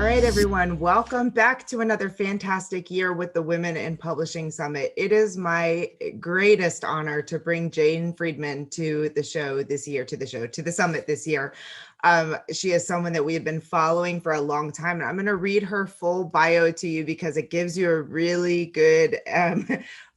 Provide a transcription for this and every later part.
right, everyone, welcome back to another fantastic year with the Women in Publishing Summit. It is my greatest honor to bring Jane Friedman to the show this year, to the summit this year. She is someone that we have been following for a long time, and I'm going to read her full bio to you because it gives you a really good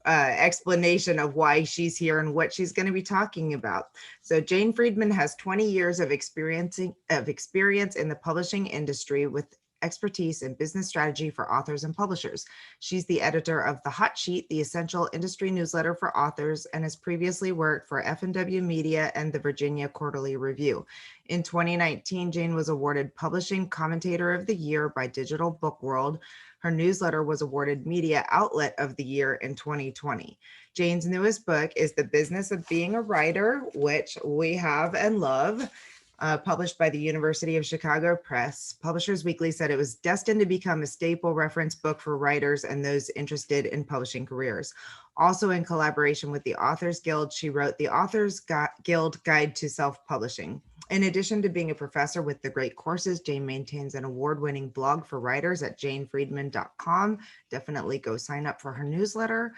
explanation of why she's here and what she's going to be talking about. So Jane Friedman has 20 years of experience in the publishing industry with expertise in business strategy for authors and publishers. She's the editor of The Hot Sheet, the essential industry newsletter for authors, and has previously worked for F&W Media and the Virginia Quarterly Review. In 2019, Jane was awarded Publishing Commentator of the Year by Digital Book World. Her newsletter was awarded Media Outlet of the Year in 2020. Jane's newest book is The Business of Being a Writer, which we have and love. Published by the University of Chicago Press. Publishers Weekly said it was destined to become a staple reference book for writers and those interested in publishing careers. Also in collaboration with the Authors Guild, she wrote the Authors Guild Guide to Self-Publishing. In addition to being a professor with the Great Courses, Jane maintains an award-winning blog for writers at janefriedman.com. Definitely go sign up for her newsletter.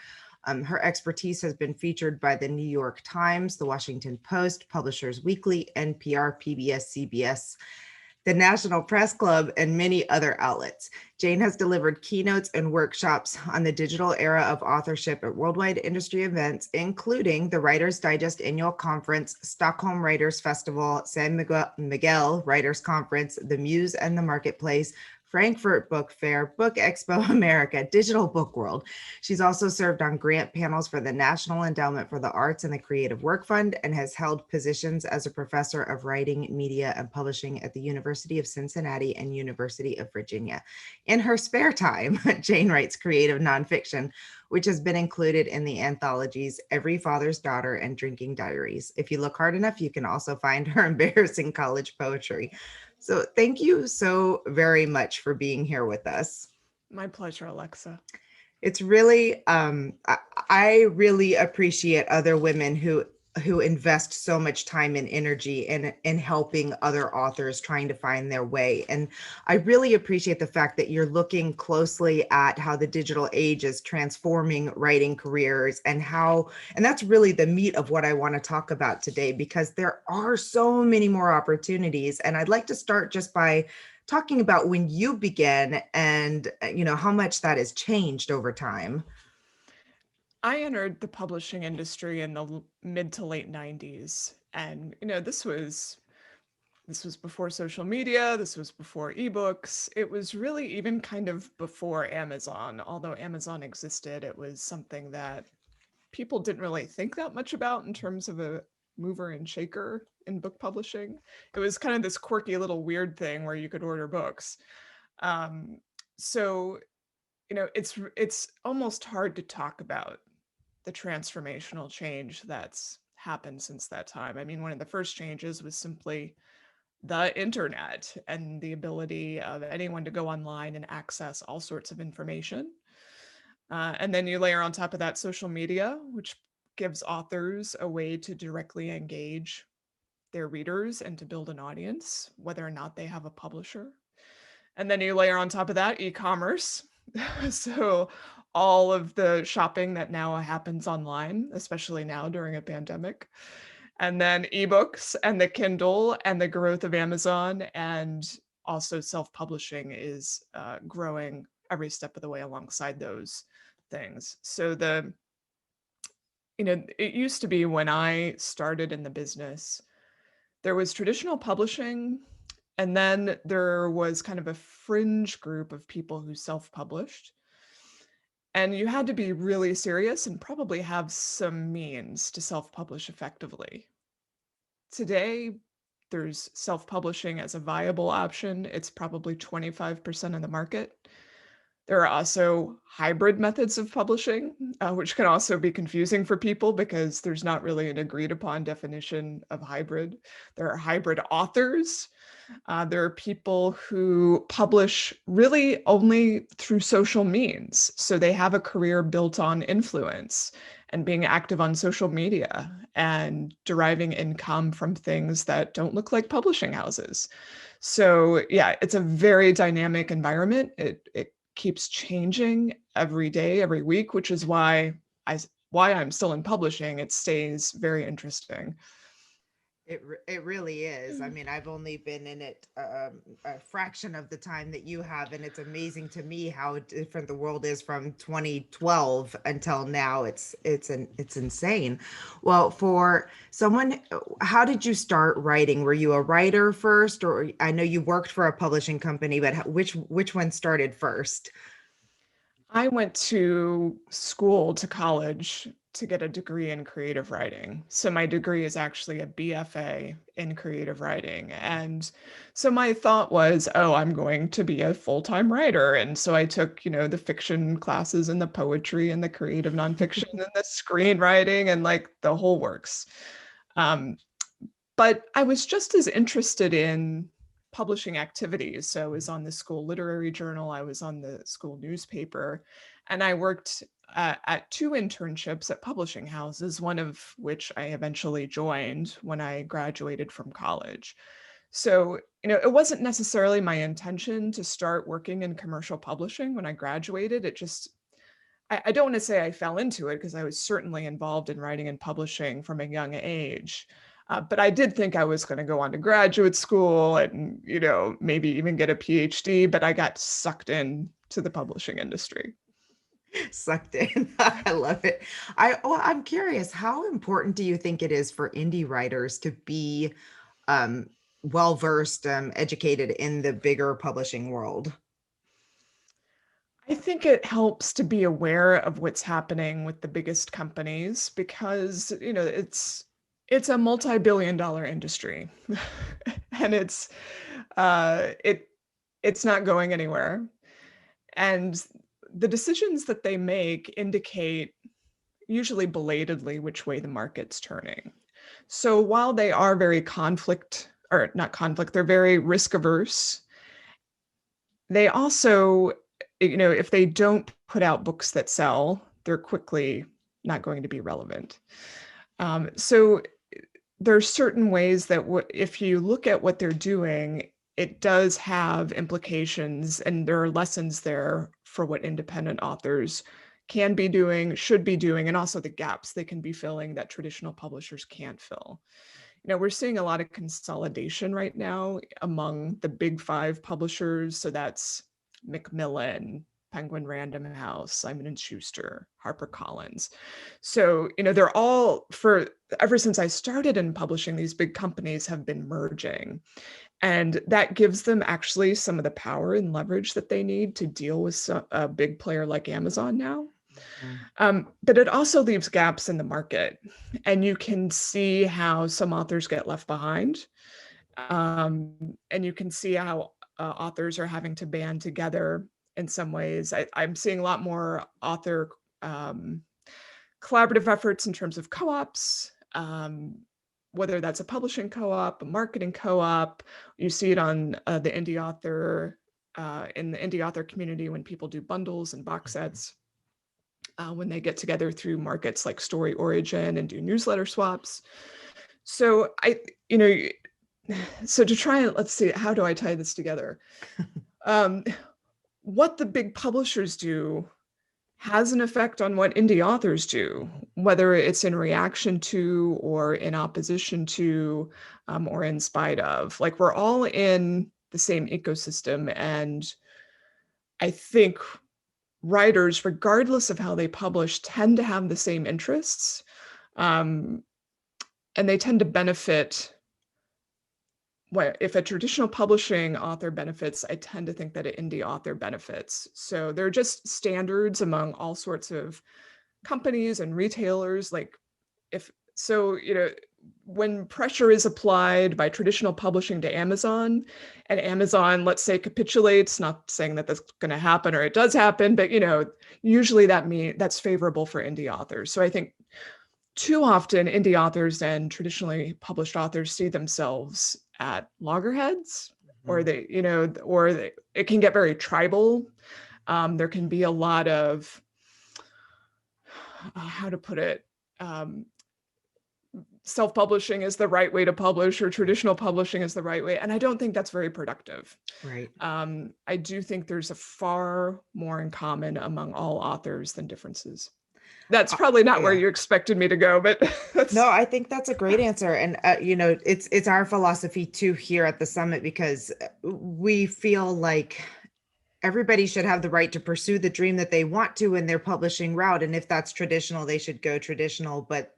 Her expertise has been featured by the New York Times, the Washington Post, Publishers Weekly, NPR, PBS, CBS, the National Press Club, and many other outlets. Jane has delivered keynotes and workshops on the digital era of authorship at worldwide industry events, including the Writers Digest Annual Conference, Stockholm Writers Festival, San Miguel Writers Conference, the Muse and the Marketplace, Frankfurt Book Fair, Book Expo America, Digital Book World. She's also served on grant panels for the National Endowment for the Arts and the Creative Work Fund and has held positions as a professor of writing, media, and publishing at the University of Cincinnati and University of Virginia. In her spare time, Jane writes creative nonfiction, which has been included in the anthologies Every Father's Daughter and Drinking Diaries. If you look hard enough, you can also find her embarrassing college poetry. So thank you so very much for being here with us. My pleasure, Alexa. It's really, I really appreciate other women who invest so much time and energy in helping other authors trying to find their way. And I really appreciate the fact that you're looking closely at how the digital age is transforming writing careers and that's really the meat of what I want to talk about today, because there are so many more opportunities. And I'd like to start just by talking about when you began and how much that has changed over time. I entered the publishing industry in the mid to late 90s. And, this was before social media. This was before ebooks. It was really even kind of before Amazon. Although Amazon existed, it was something that people didn't really think that much about in terms of a mover and shaker in book publishing. It was kind of this quirky little weird thing where you could order books. So, it's almost hard to talk about the transformational change that's happened since that time. I mean, one of the first changes was simply the internet and the ability of anyone to go online and access all sorts of information. And then you layer on top of that social media, which gives authors a way to directly engage their readers and to build an audience, whether or not they have a publisher. And then you layer on top of that e-commerce. So all of the shopping that now happens online, especially now during a pandemic. And then ebooks and the Kindle and the growth of Amazon, and also self-publishing is growing every step of the way alongside those things. So it used to be when I started in the business, there was traditional publishing, and then there was kind of a fringe group of people who self-published. And you had to be really serious and probably have some means to self-publish effectively. Today, there's self-publishing as a viable option. It's probably 25% of the market. There are also hybrid methods of publishing, which can also be confusing for people because there's not really an agreed upon definition of hybrid. There are hybrid authors. There are people who publish really only through social means. So they have a career built on influence and being active on social media and deriving income from things that don't look like publishing houses. So yeah, it's a very dynamic environment. It keeps changing every day, every week, which is why I'm still in publishing. It stays very interesting. It really is. I mean, I've only been in it a fraction of the time that you have, and it's amazing to me how different the world is from 2012 until now. It's insane. Well, for someone, how did you start writing? Were you a writer first, or I know you worked for a publishing company, but which one started first? I went to school, to college, to get a degree in creative writing. So my degree is actually a BFA in creative writing. And so my thought was, oh, I'm going to be a full-time writer. And so I took, the fiction classes and the poetry and the creative nonfiction and the screenwriting and like the whole works. But I was just as interested in publishing activities. So I was on the school literary journal, I was on the school newspaper, and I worked at two internships at publishing houses, one of which I eventually joined when I graduated from college. So, it wasn't necessarily my intention to start working in commercial publishing when I graduated. It just, I don't want to say I fell into it because I was certainly involved in writing and publishing from a young age. But I did think I was going to go on to graduate school and, maybe even get a PhD, but I got sucked in to the publishing industry. Sucked in. I love it. I'm curious, how important do you think it is for indie writers to be um, well versed, educated in the bigger publishing world? I think it helps to be aware of what's happening with the biggest companies because, it's a multi-billion dollar industry and it's not going anywhere. And the decisions that they make indicate, usually belatedly, which way the market's turning. So while they are very they're very risk averse, they also, if they don't put out books that sell, they're quickly not going to be relevant. So there are certain ways that if you look at what they're doing, it does have implications, and there are lessons there for what independent authors can be doing, should be doing, and also the gaps they can be filling that traditional publishers can't fill. We're seeing a lot of consolidation right now among the big five publishers. So that's Macmillan, Penguin Random House, Simon and Schuster, HarperCollins. So, they're all ever since I started in publishing, these big companies have been merging. And that gives them actually some of the power and leverage that they need to deal with a big player like Amazon now. But it also leaves gaps in the market. And you can see how some authors get left behind. And you can see how authors are having to band together in some ways. I'm seeing a lot more author collaborative efforts in terms of co-ops, whether that's a publishing co-op, a marketing co-op. You see it on the indie author, in the indie author community when people do bundles and box sets. When they get together through markets like Story Origin and do newsletter swaps. So so to try and let's see, how do I tie this together? What the big publishers do has an effect on what indie authors do, whether it's in reaction to or in opposition to or in spite of. Like, we're all in the same ecosystem, and I think writers, regardless of how they publish, tend to have the same interests, and they tend to benefit. If a traditional publishing author benefits, I tend to think that an indie author benefits. So there are just standards among all sorts of companies and retailers. Like, when pressure is applied by traditional publishing to Amazon, and Amazon, let's say, capitulates, not saying that that's going to happen or it does happen, but usually that's favorable for indie authors. So I think too often indie authors and traditionally published authors see themselves at loggerheads, or it can get very tribal. There can be a lot of, how to put it, um, self-publishing is the right way to publish or traditional publishing is the right way. And I don't think that's very productive. Right. I do think there's a far more in common among all authors than differences. That's probably not where Yeah. you expected me to go, but No, that's I think that's a great answer. And it's our philosophy too here at the summit, because we feel like everybody should have the right to pursue the dream that they want to in their publishing route. And if that's traditional, they should go traditional. But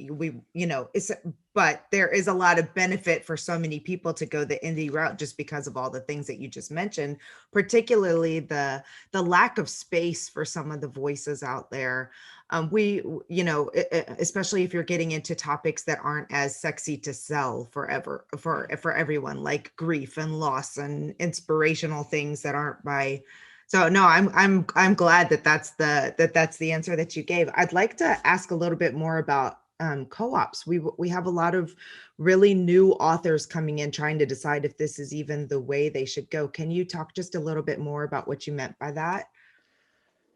but there is a lot of benefit for so many people to go the indie route just because of all the things that you just mentioned, particularly the lack of space for some of the voices out there. Especially if you're getting into topics that aren't as sexy to sell for everyone, like grief and loss and inspirational things that aren't by. So no, I'm glad that that's the answer that you gave. I'd like to ask a little bit more about co-ops. We have a lot of really new authors coming in trying to decide if this is even the way they should go. Can you talk just a little bit more about what you meant by that?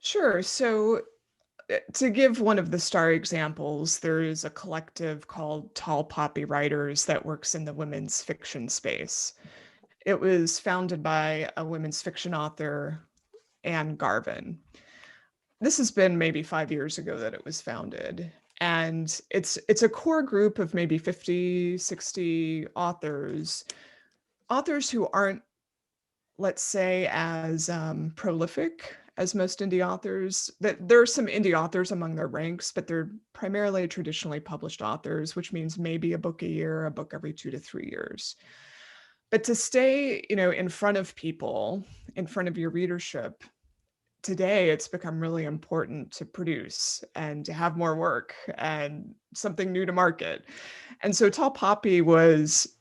sure. So to give one of the star examples, there is a collective called Tall Poppy Writers that works in the women's fiction space. It was founded by a women's fiction author, Anne Garvin. This has been maybe 5 years ago that it was founded. And it's a core group of maybe 50, 60 authors who aren't, let's say, as prolific as most indie authors. That there are some indie authors among their ranks, but they're primarily traditionally published authors, which means maybe a book a year, a book every 2 to 3 years. But to stay, in front of people, in front of your readership, today it's become really important to produce and to have more work and something new to market. And so Tall Poppy was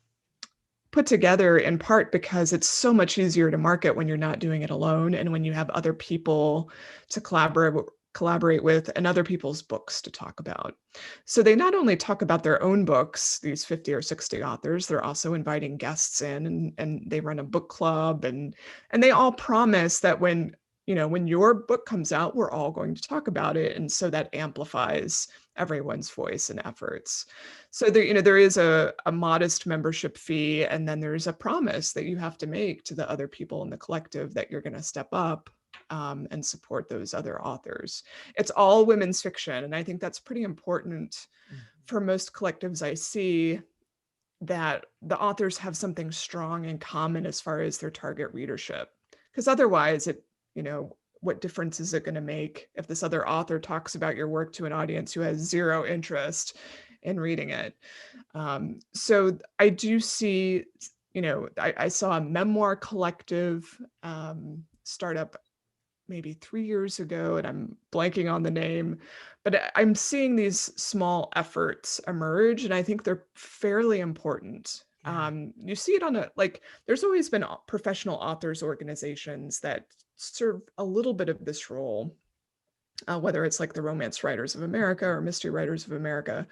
put together in part because it's so much easier to market when you're not doing it alone and when you have other people to collaborate with and other people's books to talk about. So they not only talk about their own books, these 50 or 60 authors, they're also inviting guests in, and they run a book club, and they all promise that when your book comes out, we're all going to talk about it. And so that amplifies everyone's voice and efforts. So there is a modest membership fee, and then there's a promise that you have to make to the other people in the collective that you're going to step up and support those other authors. It's all women's fiction, and I think that's pretty important for most collectives I see, that the authors have something strong in common as far as their target readership. Because otherwise, what difference is it going to make if this other author talks about your work to an audience who has zero interest in reading it? So I do see, I saw a memoir collective startup maybe 3 years ago, and I'm blanking on the name, but I'm seeing these small efforts emerge, and I think they're fairly important. Yeah. You see it there's always been professional authors organizations that serve a little bit of this role, whether it's like the Romance Writers of America or Mystery Writers of America.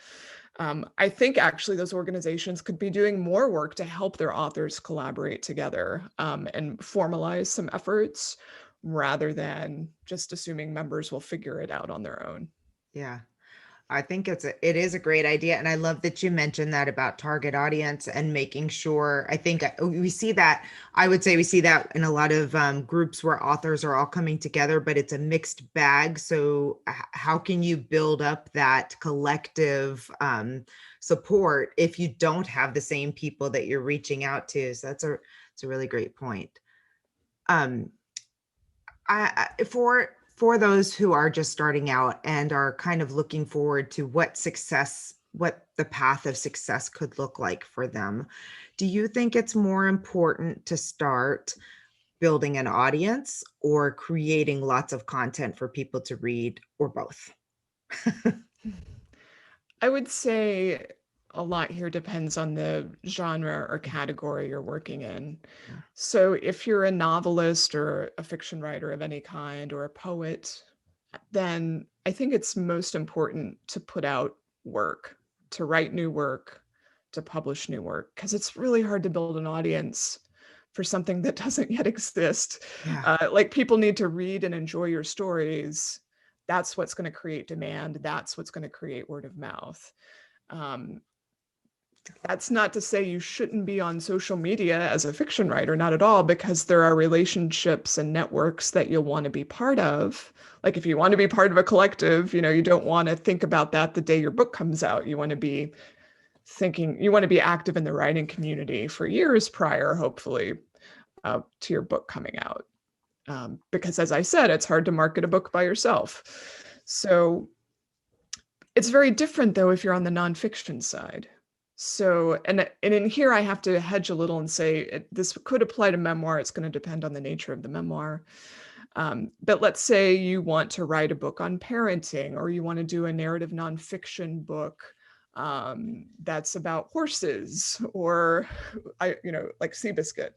I think actually those organizations could be doing more work to help their authors collaborate together and formalize some efforts rather than just assuming members will figure it out on their own. Yeah. I think it is a great idea. And I love that you mentioned that about target audience and making sure. I think we see that, I would say we see that in a lot of groups where authors are all coming together, but it's a mixed bag. So how can you build up that collective support if you don't have the same people that you're reaching out to? So it's a really great point. Um, for those who are just starting out and are kind of looking forward to what the path of success could look like for them, do you think it's more important to start building an audience or creating lots of content for people to read, or both? I would say a lot here depends on the genre or category you're working in. Yeah. So if you're a novelist or a fiction writer of any kind or a poet, then I think it's most important to put out work, to write new work, to publish new work, because it's really hard to build an audience for something that doesn't yet exist. Yeah. Like people need to read and enjoy your stories That's what's going to create demand. That's what's going to create word of mouth. Um, that's not to say you shouldn't be on social media as a fiction writer, not at all, because there are relationships and networks that you'll want to be part of. Like if you want to be part of a collective, you don't want to think about that the day your book comes out. You want to be active in the writing community for years prior, hopefully, to your book coming out. Because as I said, it's hard to market a book by yourself. So it's very different though if you're on the nonfiction side. So, and in here I have to hedge a little and say this could apply to memoir. It's going to depend on the nature of the memoir. But let's say you want to write a book on parenting, or you want to do a narrative nonfiction book that's about horses, or like Seabiscuit.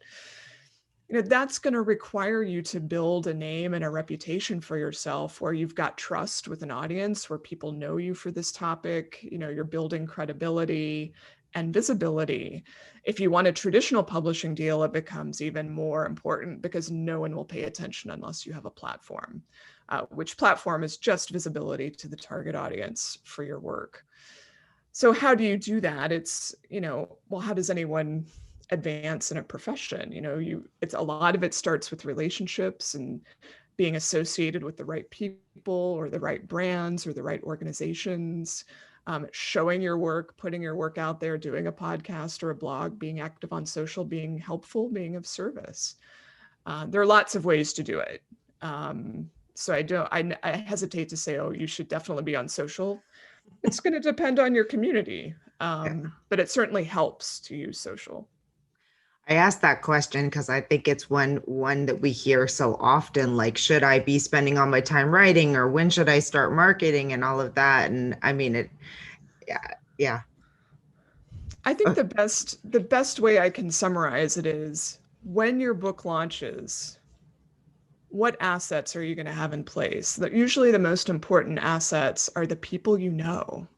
That's going to require you to build a name and a reputation for yourself where you've got trust with an audience, where people know you for this topic. You're building credibility and visibility. If you want a traditional publishing deal, it becomes even more important because no one will pay attention unless you have a platform, which platform is just visibility to the target audience for your work. So how do you do that? It's, well, how does anyone advance in a profession? It's a lot of it starts with relationships and being associated with the right people or the right brands or the right organizations, showing your work, putting your work out there, doing a podcast or a blog, being active on social, being helpful, being of service. There are lots of ways to do it. So I hesitate to say, oh, you should definitely be on social. It's going to depend on your community, but it certainly helps to use social. I asked that question because I think it's one that we hear so often, like, should I be spending all my time writing, or when should I start marketing and all of that? And I mean, yeah. I think the best way I can summarize it is, when your book launches, what assets are you going to have in place? That usually the most important assets are the people you know.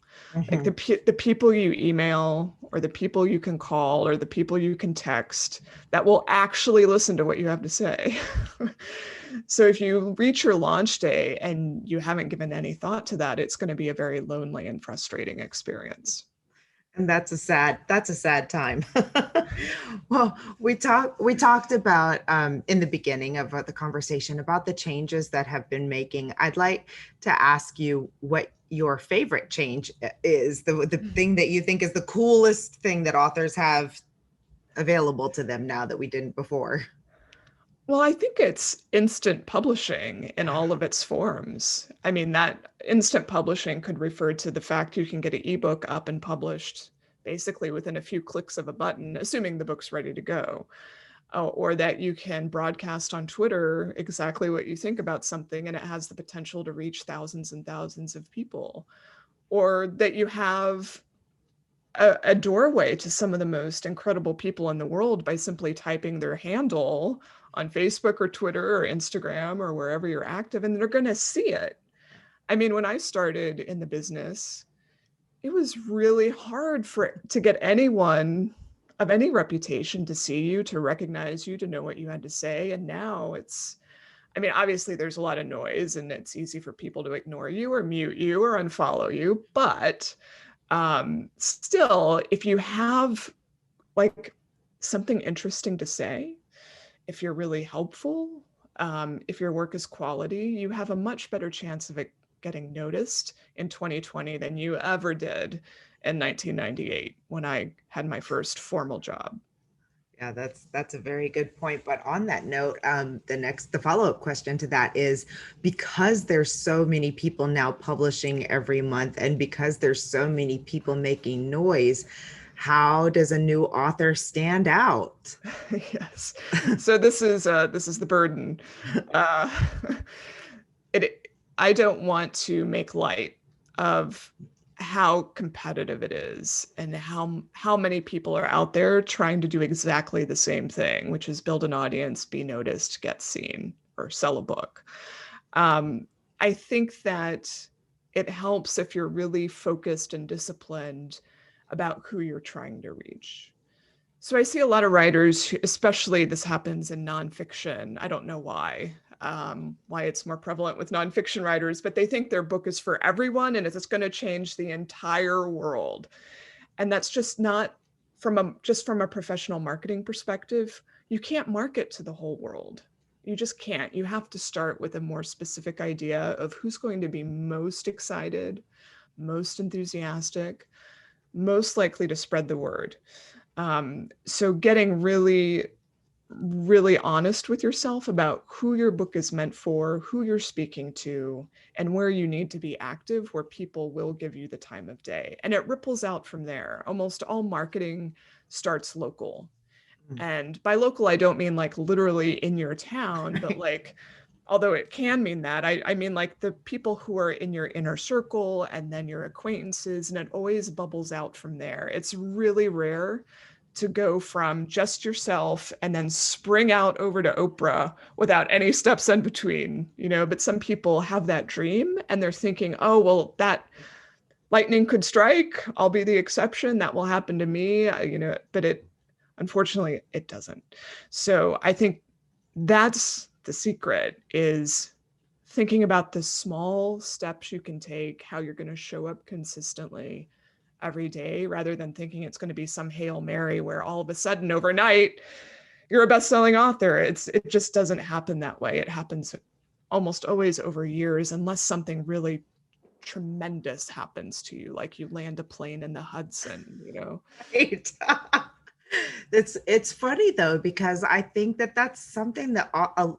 Like the people you email, or the people you can call, or the people you can text that will actually listen to what you have to say. So if you reach your launch day and you haven't given any thought to that, it's going to be a very lonely and frustrating experience. And that's a sad time. Well, we talked about in the beginning of the conversation about the changes that have been making. I'd like to ask you what your favorite change is, the thing that you think is the coolest thing that authors have available to them now that we didn't before. Well, I think it's instant publishing in all of its forms. I mean, that instant publishing could refer to the fact you can get an ebook up and published basically within a few clicks of a button, assuming the book's ready to go. Or that you can broadcast on Twitter exactly what you think about something and it has the potential to reach thousands and thousands of people. Or that you have a doorway to some of the most incredible people in the world by simply typing their handle on Facebook or Twitter or Instagram or wherever you're active, and they're going to see it. I mean, when I started in the business, it was really hard to get anyone of any reputation to see you, to recognize you, to know what you had to say. And now I mean, obviously there's a lot of noise and it's easy for people to ignore you or mute you or unfollow you. But still, if you have like something interesting to say, if you're really helpful, if your work is quality, you have a much better chance of it getting noticed in 2020 than you ever did in 1998 when I had my first formal job. Yeah, that's a very good point. But on that note, the follow-up question to that is, because there's so many people now publishing every month, and because there's so many people making noise, how does a new author stand out? Yes. So this is the burden. Uh, I don't want to make light of how competitive it is and how many people are out there trying to do exactly the same thing, which is build an audience, be noticed, get seen, or sell a book. I think that it helps if you're really focused and disciplined about who you're trying to reach. So I see a lot of writers, especially this happens in nonfiction. I don't know why. why it's more prevalent with nonfiction writers, but they think their book is for everyone and it's going to change the entire world. And that's just not from a professional marketing perspective. You can't market to the whole world. You just can't. You have to start with a more specific idea of who's going to be most excited, most enthusiastic, most likely to spread the word. So getting really, really honest with yourself about who your book is meant for, who you're speaking to, and where you need to be active, where people will give you the time of day. And it ripples out from there. Almost all marketing starts local. And by local, I don't mean like literally in your town, but like, although it can mean that, I mean like the people who are in your inner circle and then your acquaintances, and it always bubbles out from there. It's really rare to go from just yourself and then spring out over to Oprah without any steps in between, but some people have that dream and they're thinking, oh, well, that lightning could strike. I'll be the exception. That will happen to me, but unfortunately, it doesn't. So I think that's the secret, is thinking about the small steps you can take, how you're going to show up consistently every day, rather than thinking it's going to be some Hail Mary where all of a sudden overnight you're a best-selling author. It just doesn't happen that way. It happens almost always over years, unless something really tremendous happens to you, like you land a plane in the Hudson, Right. It's funny though, because I think that that's something that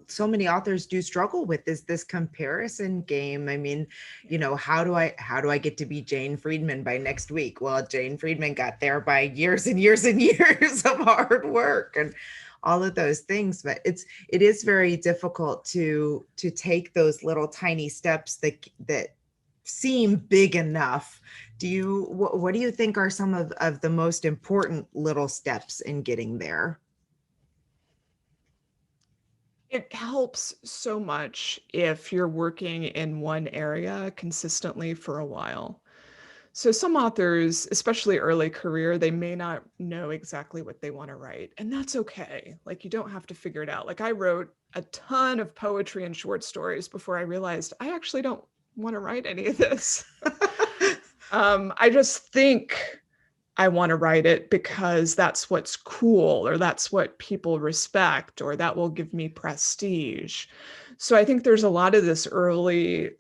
so many authors do struggle with, is this comparison game. I mean, how do I get to be Jane Friedman by next week? Well, Jane Friedman got there by years and years and years of hard work and all of those things. But it is very difficult to take those little tiny steps that seem big enough. What do you think are some of the most important little steps in getting there? It helps so much if you're working in one area consistently for a while. So some authors, especially early career, they may not know exactly what they want to write, and that's okay. Like, you don't have to figure it out. Like, I wrote a ton of poetry and short stories before I realized I actually don't want to write any of this. I just think I want to write it because that's what's cool, or that's what people respect, or that will give me prestige. So I think there's a lot of this early,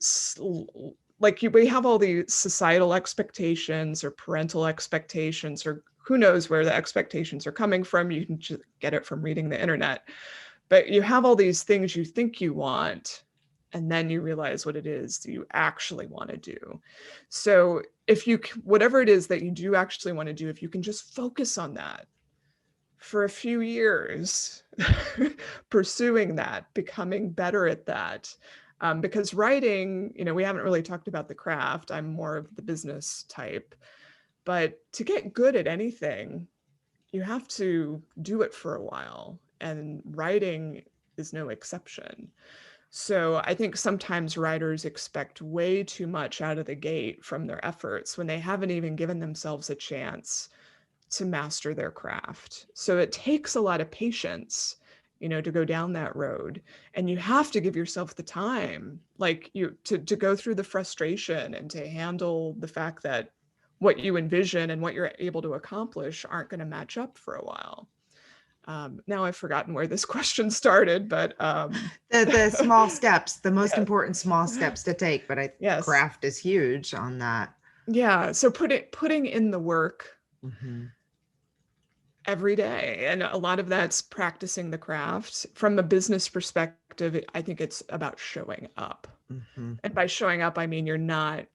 we have all these societal expectations or parental expectations, or who knows where the expectations are coming from. You can just get it from reading the internet. But you have all these things you think you want, and then you realize what it is that you actually want to do. So whatever it is that you do actually want to do, if you can just focus on that for a few years, pursuing that, becoming better at that. Because writing, we haven't really talked about the craft. I'm more of the business type. But to get good at anything, you have to do it for a while. And writing is no exception. So I think sometimes writers expect way too much out of the gate from their efforts when they haven't even given themselves a chance to master their craft. So it takes a lot of patience, to go down that road. And you have to give yourself the time, to go through the frustration and to handle the fact that what you envision and what you're able to accomplish aren't going to match up for a while. Now I've forgotten where this question started, but the small steps, the most yes. important small steps to take, but Yes. craft is huge on that. Yeah. So putting in the work every day. And a lot of that's practicing the craft. From a business perspective, I think it's about showing up. And by showing up, I mean, you're not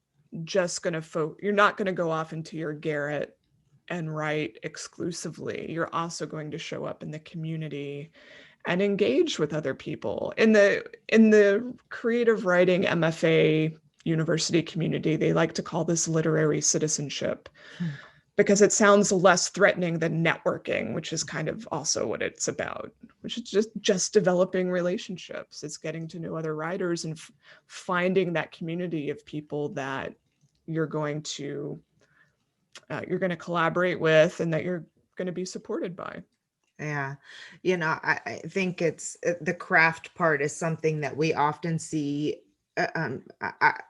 just going to you're not going to go off into your garret and write exclusively. You're also going to show up in the community and engage with other people. In the creative writing MFA university community, they like to call this literary citizenship because it sounds less threatening than networking, which is kind of also what it's about, which is just developing relationships. It's getting to know other writers and finding that community of people that you're going to collaborate with and that you're going to be supported by. Yeah. I think it's the craft part is something that we often see.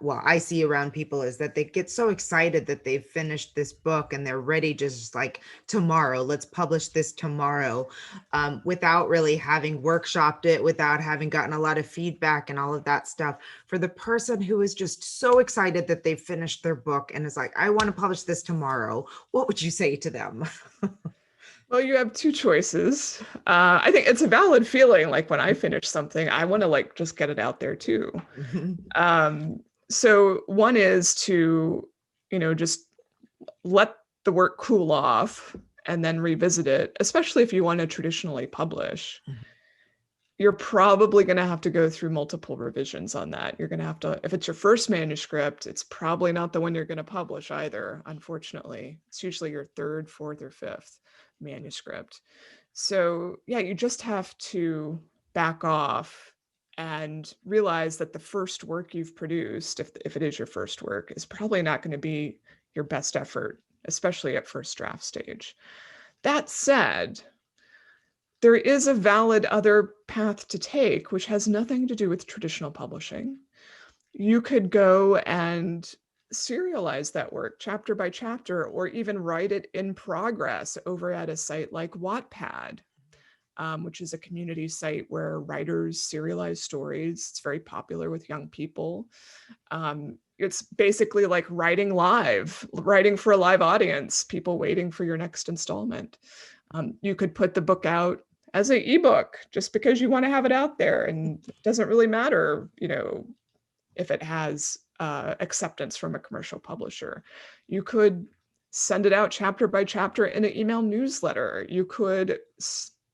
Well, I see around people is that they get so excited that they've finished this book and they're ready just like tomorrow, let's publish this tomorrow, without really having workshopped it, without having gotten a lot of feedback and all of that stuff. For the person who is just so excited that they've finished their book and is like, I want to publish this tomorrow, what would you say to them? Well, you have two choices. I think it's a valid feeling. Like when I finish something, I want to like just get it out there too. Um, so one is to, just let the work cool off and then revisit it, especially if you want to traditionally publish. You're probably going to have to go through multiple revisions on that. You're going to have to, if it's your first manuscript, it's probably not the one you're going to publish either, unfortunately. It's usually your third, fourth, or fifth manuscript. So, yeah, you just have to back off and realize that the first work you've produced, if it is your first work, is probably not going to be your best effort, especially at first draft stage. That said, there is a valid other path to take, which has nothing to do with traditional publishing. You could go and serialize that work chapter by chapter, or even write it in progress over at a site like Wattpad, which is a community site where writers serialize stories. It's very popular with young people. It's basically like writing live, writing for a live audience, people waiting for your next installment. You could put the book out as an ebook just because you want to have it out there, and it doesn't really matter, if it has acceptance from a commercial publisher. You could send it out chapter by chapter in an email newsletter. You could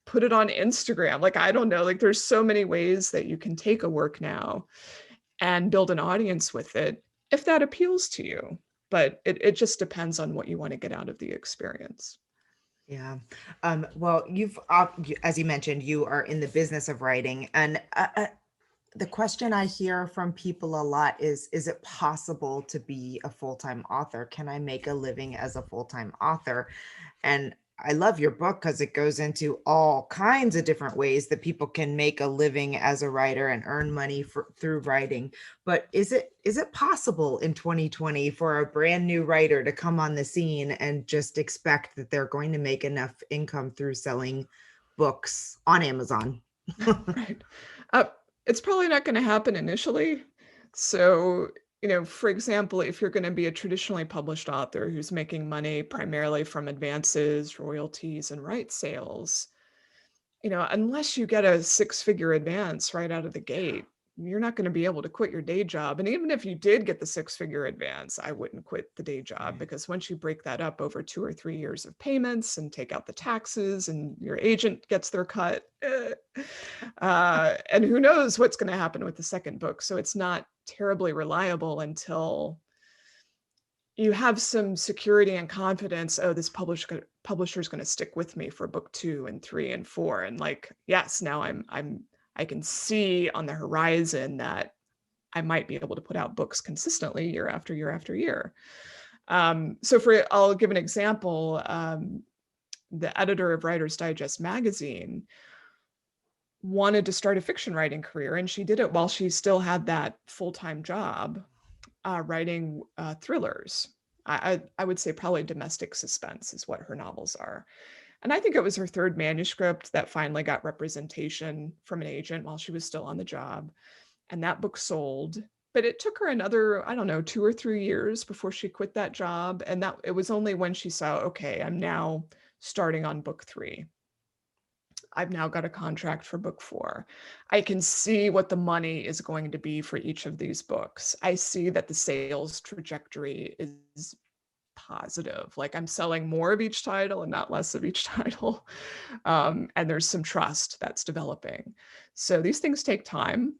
put it on Instagram. Like, I don't know, like there's so many ways that you can take a work now and build an audience with it if that appeals to you. But it just depends on what you want to get out of the experience. Yeah. Well, as you mentioned, you are in the business of writing, and the question I hear from people a lot is it possible to be a full-time author? Can I make a living as a full-time author? And I love your book because it goes into all kinds of different ways that people can make a living as a writer and earn money through writing. But is it possible in 2020 for a brand new writer to come on the scene and just expect that they're going to make enough income through selling books on Amazon? Right. Uh, it's probably not going to happen initially. So, for example, if you're going to be a traditionally published author who's making money primarily from advances, royalties, and rights sales, unless you get a six-figure advance right out of the gate, you're not going to be able to quit your day job. And even if you did get the six-figure advance, I wouldn't quit the day job, because once you break that up over 2 or 3 years of payments and take out the taxes and your agent gets their cut, and who knows what's going to happen with the second book. So it's not terribly reliable until you have some security and confidence. Oh, this publisher is going to stick with me for book 2 and 3 and 4. And like, yes, now I can see on the horizon that I might be able to put out books consistently year after year after year. I'll give an example. The editor of Writer's Digest magazine wanted to start a fiction writing career, and she did it while she still had that full-time job, writing thrillers. I would say probably domestic suspense is what her novels are. And I think it was her third manuscript that finally got representation from an agent while she was still on the job. And that book sold. But it took her another, I don't know, 2 or 3 years before she quit that job. And that it was only when she saw, okay, I'm now starting on book 3. I've now got a contract for book 4. I can see what the money is going to be for each of these books. I see that the sales trajectory is positive. Like, I'm selling more of each title and not less of each title. And there's some trust that's developing. So these things take time.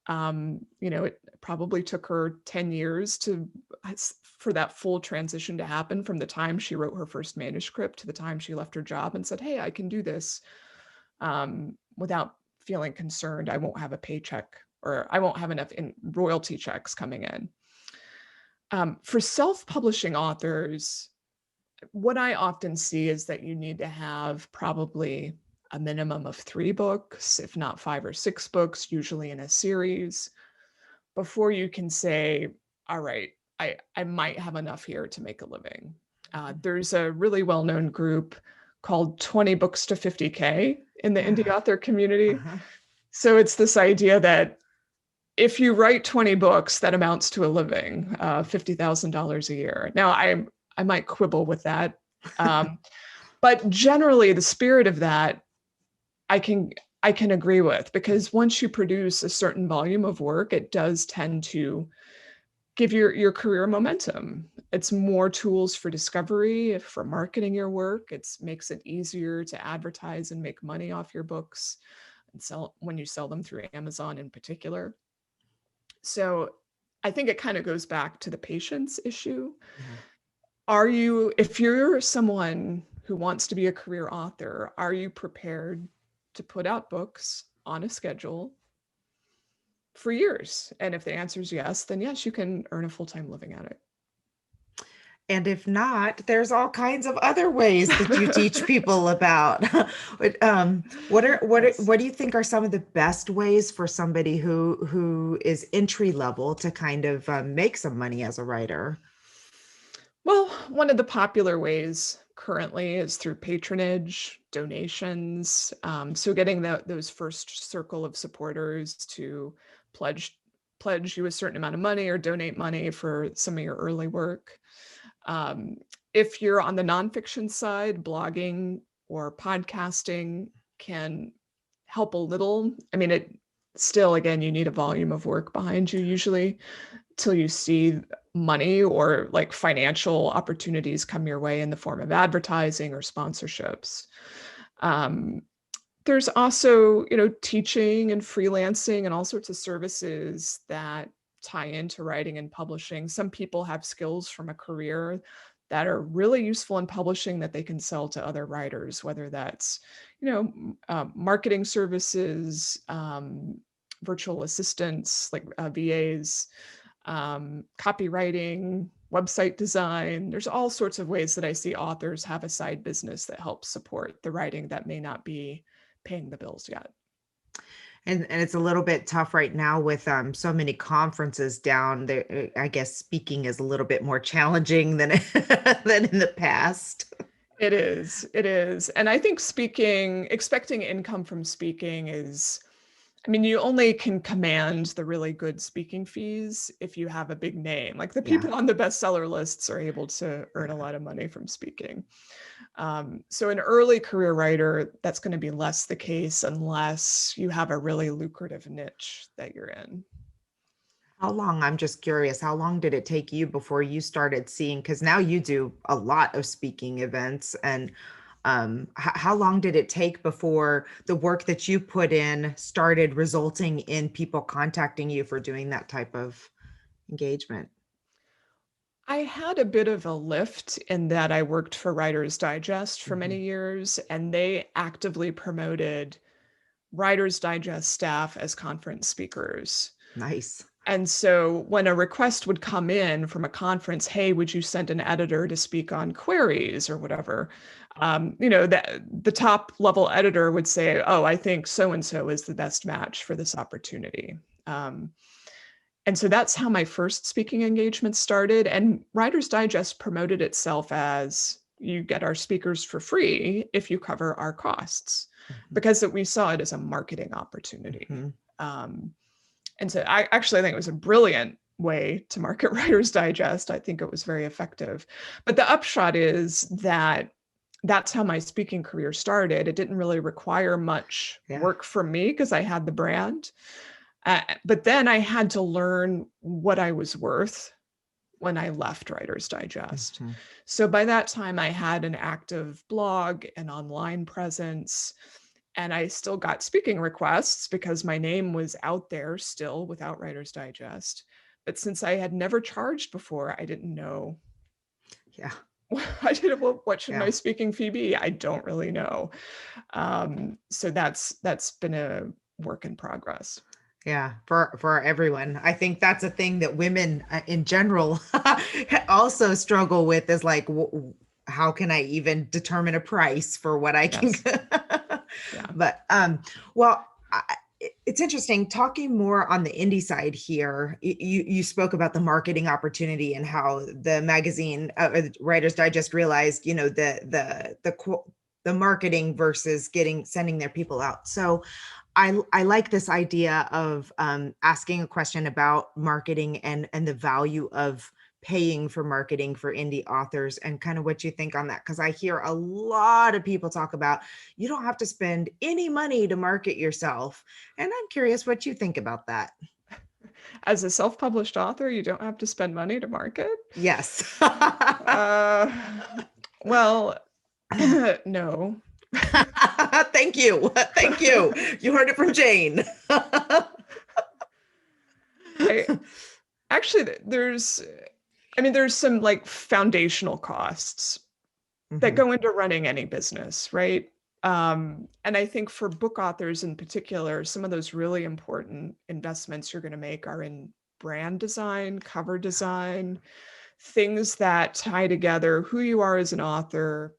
It probably took her 10 years for that full transition to happen, from the time she wrote her first manuscript to the time she left her job and said, hey, I can do this, without feeling concerned I won't have a paycheck or I won't have enough in royalty checks coming in. For self-publishing authors, what I often see is that you need to have probably a minimum of 3 books, if not 5 or 6 books, usually in a series, before you can say, all right, I might have enough here to make a living. There's a really well-known group called 20 Books to 50K in the indie author community. Uh-huh. So it's this idea that if you write 20 books, that amounts to a living, $50,000 a year. Now, I might quibble with that. But generally, the spirit of that, I can agree with, because once you produce a certain volume of work, it does tend to give your career momentum. It's more tools for discovery, for marketing your work. It makes it easier to advertise and make money off your books and sell when you sell them through Amazon in particular. So I think it kind of goes back to the patience issue. Yeah. If you're someone who wants to be a career author, are you prepared to put out books on a schedule for years? And if the answer is yes, then yes, you can earn a full-time living at it. And if not, there's all kinds of other ways that you teach people about. What do you think are some of the best ways for somebody who is entry level to kind of make some money as a writer? Well, one of the popular ways currently is through patronage, donations. So getting those first circle of supporters to pledge you a certain amount of money or donate money for some of your early work. If you're on the nonfiction side, blogging or podcasting can help a little. I mean, it still, again, you need a volume of work behind you usually till you see money or like financial opportunities come your way in the form of advertising or sponsorships. There's also, teaching and freelancing and all sorts of services that tie into writing and publishing. Some people have skills from a career that are really useful in publishing that they can sell to other writers, whether that's, marketing services, virtual assistants like VAs, copywriting, website design. There's all sorts of ways that I see authors have a side business that helps support the writing that may not be paying the bills yet. And it's a little bit tough right now with so many conferences down there. I guess speaking is a little bit more challenging than than in the past. It is. And I think expecting income from speaking is, I mean, you only can command the really good speaking fees if you have a big name. Like the people on the bestseller lists are able to earn a lot of money from speaking. So an early career writer, that's going to be less the case unless you have a really lucrative niche that you're in. I'm just curious, how long did it take you before you started seeing, because now you do a lot of speaking events, and how long did it take before the work that you put in started resulting in people contacting you for doing that type of engagement? I had a bit of a lift in that I worked for Writer's Digest for many Mhm. years, and they actively promoted Writer's Digest staff as conference speakers. Nice. And so when a request would come in from a conference, hey, would you send an editor to speak on queries or whatever? The top level editor would say, oh, I think so-and-so is the best match for this opportunity. And so that's how my first speaking engagement started. And Writer's Digest promoted itself as, you get our speakers for free if you cover our costs, because we saw it as a marketing opportunity. And so I actually think it was a brilliant way to market Writer's Digest. I think it was very effective. But the upshot is that that's how my speaking career started. It didn't really require much work from me because I had the brand. But then I had to learn what I was worth when I left Writer's Digest. So by that time, I had an active blog and online presence, and I still got speaking requests because my name was out there still without Writer's Digest. But since I had never charged before, I didn't know. Yeah. What should my speaking fee be? I don't really know. So that's been a work in progress. Yeah, for everyone. I think that's a thing that women in general also struggle with, is like, how can I even determine a price for what I can? Yes. Yeah. But well, it's interesting talking more on the indie side here. You spoke about the marketing opportunity and how the magazine or the Writer's Digest realized, the marketing versus sending their people out. So I like this idea of asking a question about marketing and the value of paying for marketing for indie authors and kind of what you think on that. Because I hear a lot of people talk about you don't have to spend any money to market yourself. And I'm curious what you think about that. As a self-published author, you don't have to spend money to market? Yes. Well, no. Thank you. Thank you. You heard it from Jane. Actually, there's some like foundational costs that go into running any business, right? And I think for book authors in particular, some of those really important investments you're going to make are in brand design, cover design, things that tie together who you are as an author,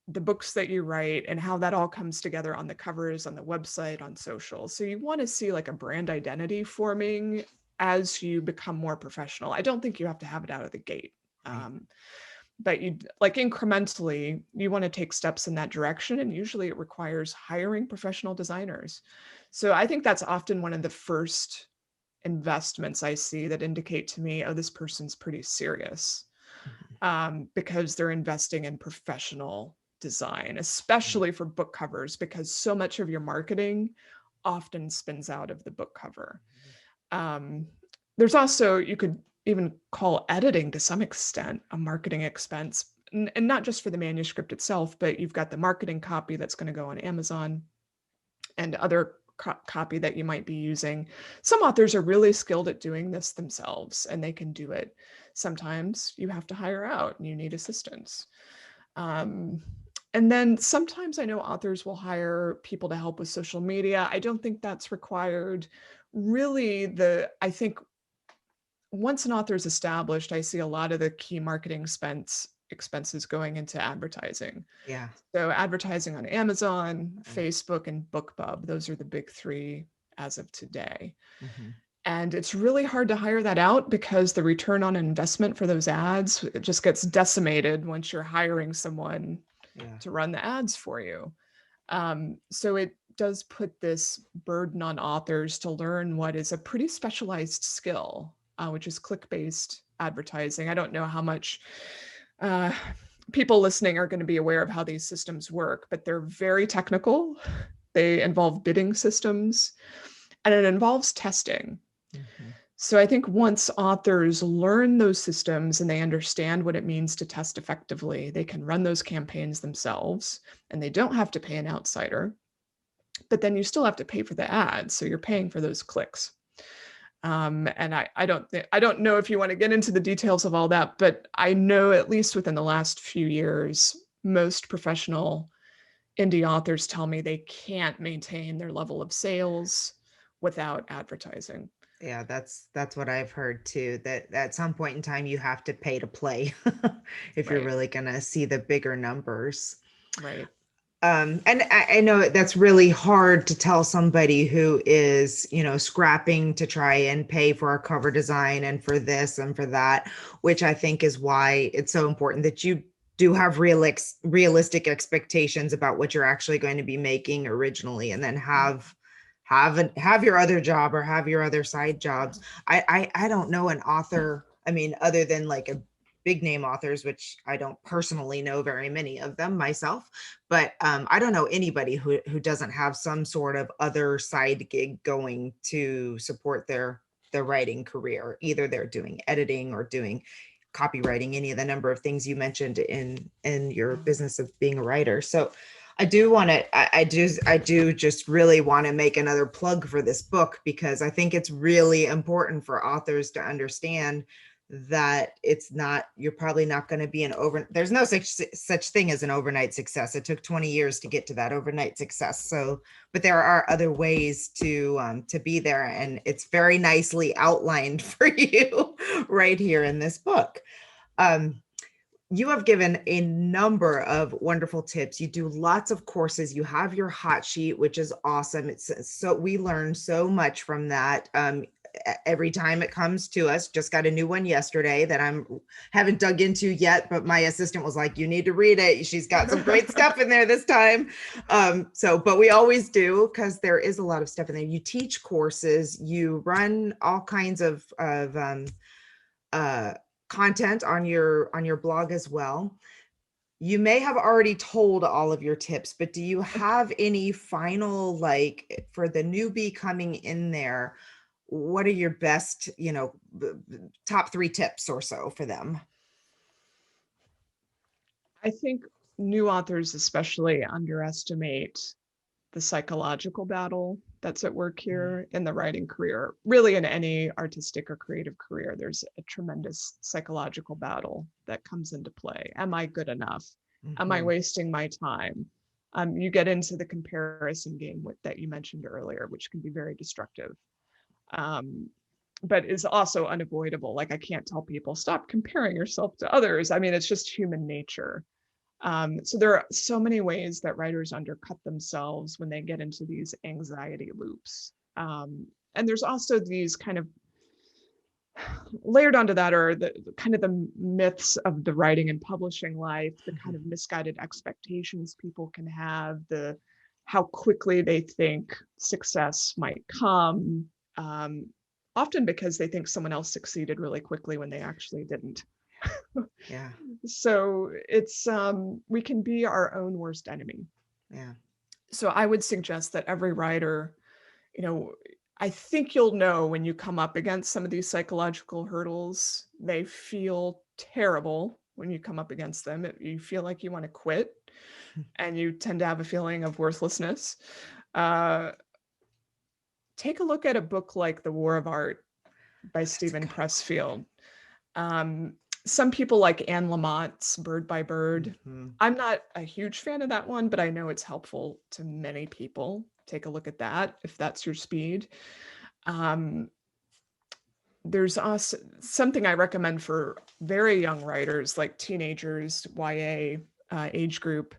the books that you write, and how that all comes together on the covers, on the website, on social. So you want to see like a brand identity forming as you become more professional. I don't think you have to have it out of the gate. But you like incrementally, you want to take steps in that direction. And usually it requires hiring professional designers. So I think that's often one of the first investments I see that indicate to me, oh, this person's pretty serious, because they're investing in professional design, especially for book covers, because so much of your marketing often spins out of the book cover. There's also, you could even call editing to some extent a marketing expense, and not just for the manuscript itself, but you've got the marketing copy that's going to go on Amazon and other copy that you might be using. Some authors are really skilled at doing this themselves and they can do it. Sometimes you have to hire out and you need assistance. And then sometimes I know authors will hire people to help with social media. I don't think that's required. Really, I think once an author is established, I see a lot of the key marketing expenses going into advertising. Yeah. So advertising on Amazon, Facebook, and BookBub, those are the big three as of today. And it's really hard to hire that out because the return on investment for those ads, it just gets decimated once you're hiring someone to run the ads for you. So it does put this burden on authors to learn what is a pretty specialized skill, which is click-based advertising. I don't know how much people listening are going to be aware of how these systems work, but they're very technical. They involve bidding systems, and it involves testing. So I think once authors learn those systems and they understand what it means to test effectively, they can run those campaigns themselves and they don't have to pay an outsider. But then you still have to pay for the ads, so you're paying for those clicks. And I don't know if you want to get into the details of all that, but I know at least within the last few years, most professional indie authors tell me they can't maintain their level of sales without advertising. Yeah, that's what I've heard too, that at some point in time you have to pay to play if you're really going to see the bigger numbers. Right. And I know that's really hard to tell somebody who is, scrapping to try and pay for a cover design and for this and for that, which I think is why it's so important that you do have realistic expectations about what you're actually going to be making originally, and then have your other job or have your other side jobs. I don't know an author, I mean, other than like a big name authors, which I don't personally know very many of them myself, but I don't know anybody who doesn't have some sort of other side gig going to support their writing career. Either they're doing editing or doing copywriting, any of the number of things you mentioned in your business of being a writer. So I do just really want to make another plug for this book, because I think it's really important for authors to understand that you're probably not going to be there's no such thing as an overnight success. It took 20 years to get to that overnight success. So, but there are other ways to be there. And it's very nicely outlined for you right here in this book. You have given a number of wonderful tips. You do lots of courses. You have your hot sheet, which is awesome. It's so we learn so much from that. Every time it comes to us. Just got a new one yesterday that haven't dug into yet, but my assistant was like, you need to read it. She's got some great stuff in there this time. But we always do, because there is a lot of stuff in there. You teach courses, you run all kinds of content on your blog as well. You may have already told all of your tips, but do you have any final, like, for the newbie coming in there, what are your best, top 3 tips or so for them? I think new authors especially underestimate the psychological battle that's at work here in the writing career. Really, in any artistic or creative career, there's a tremendous psychological battle that comes into play. Am I good enough? Am I wasting my time? You get into the comparison game that you mentioned earlier, which can be very destructive, but is also unavoidable. Like, I can't tell people, stop comparing yourself to others. I mean, it's just human nature. So there are so many ways that writers undercut themselves when they get into these anxiety loops. And there's also these kind of layered onto that are the kind of the myths of the writing and publishing life, the kind of misguided expectations people can have, how quickly they think success might come, often because they think someone else succeeded really quickly when they actually didn't. Yeah. So it's we can be our own worst enemy. Yeah. So I would suggest that every writer, I think you'll know when you come up against some of these psychological hurdles. They feel terrible when you come up against them. You feel like you want to quit, and you tend to have a feeling of worthlessness. Take a look at a book like The War of Art by Stephen Pressfield. Some people like Anne Lamont's Bird by Bird. I'm not a huge fan of that one, but I know it's helpful to many people. Take a look at that if that's your speed. There's also something I recommend for very young writers, like teenagers, YA age group,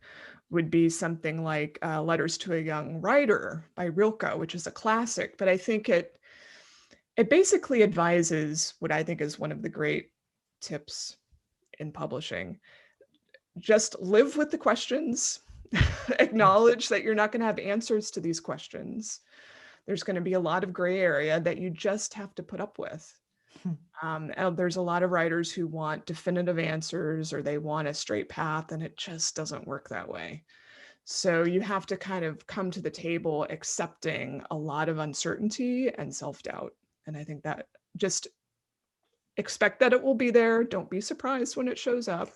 would be something like Letters to a Young Writer by Rilke, which is a classic. But I think it basically advises what I think is one of the great tips in publishing. Just live with the questions. Acknowledge that you're not going to have answers to these questions. There's going to be a lot of gray area that you just have to put up with. And there's a lot of writers who want definitive answers, or they want a straight path, and it just doesn't work that way. So you have to kind of come to the table accepting a lot of uncertainty and self-doubt. And I think that just expect that it will be there. Don't be surprised when it shows up,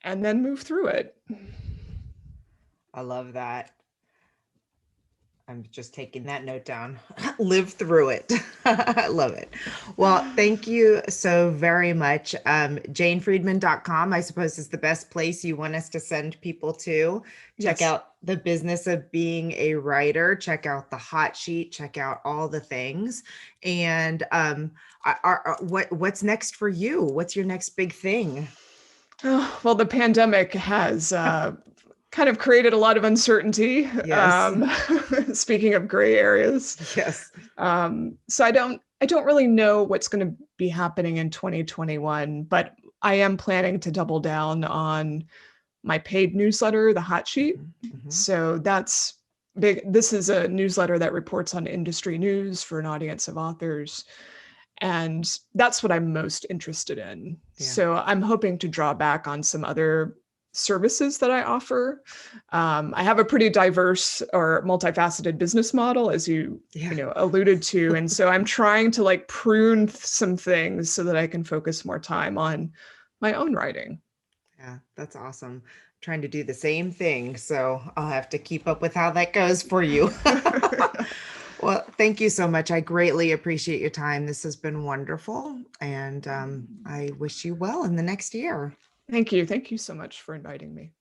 and then move through it. I love that. I'm just taking that note down. Live through it. I love it. Well, thank you so very much. JaneFriedman.com, I suppose, is the best place you want us to send people to. Check out The Business of Being a Writer. Check out the hot sheet. Check out all the things. And what's next for you? What's your next big thing? Oh, well, the pandemic has kind of created a lot of uncertainty. Yes. Speaking of gray areas. Yes. So I don't really know what's going to be happening in 2021, but I am planning to double down on my paid newsletter, the Hot Sheet. So that's big. This is a newsletter that reports on industry news for an audience of authors. And that's what I'm most interested in. Yeah. So I'm hoping to draw back on some other services that I offer. I have a pretty diverse or multifaceted business model, as you alluded to. And so I'm trying to like prune some things so that I can focus more time on my own writing. Yeah, that's awesome. I'm trying to do the same thing. So I'll have to keep up with how that goes for you. Well, thank you so much. I greatly appreciate your time. This has been wonderful. And I wish you well in the next year. Thank you. Thank you so much for inviting me.